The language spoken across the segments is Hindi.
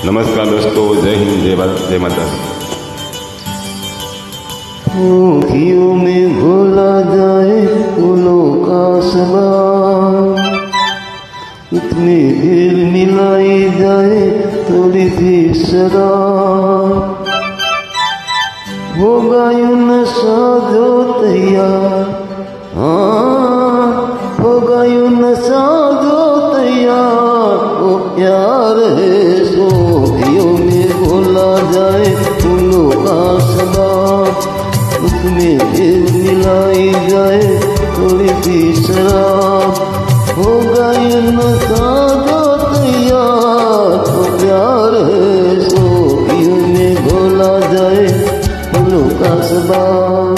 नमस्कार दोस्तों, जय हिंद, जय भारत, जय माता। खूंखियों में घोला जाए फूलों का समान, इतनी भीड़ मिलाई जाए थोड़ी सी शराब, होगा यूं नशा जो तैयार, हाँ होगा यूं नशा जो तैयार, वो प्यार है। खूंखियों में घोला जाए फूलों का समान, उसमें भीड़ मिलाई जाए थोड़ी सी शराब, होगा यूं नशा जो तैयार, वो प्यार है। खूंखियों में घोला जाए फूलों का समान।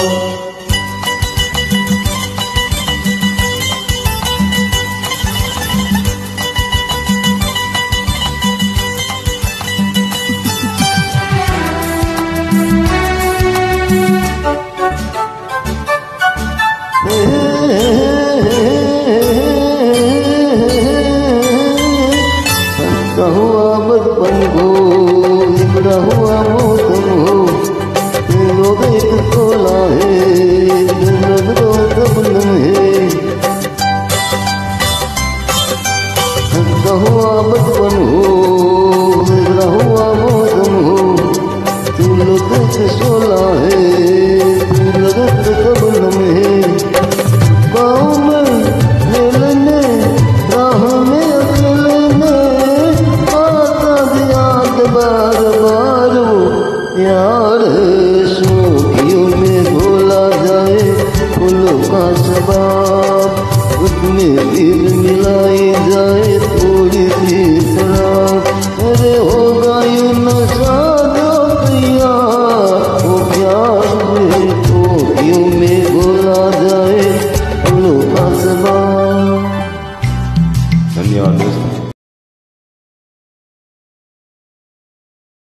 हंसता हुआ बचपन हो, बिगड़ा हुआ मौसम हो, लोग एक तोला है, जन्नत दो सबनम है। हंसता हुआ बचपन हो, बिगड़ा हुआ मौसम हो, तू लोग एक तोला है, जन्नत सबनम है। पाँव में खेलने, राह में अकेलने, आता याद बार बार वो यार है। खूंखियों में घोला जाए फूलों का सबाब, उसमें भीड़ मिलाई जाए थोड़ी सी शराब, अरे होगा यूं नशा जो तैयार, वो प्यार है। खूंखियों में घोला जाए फूलों का सबाब। धन्यवाद दोस्तों।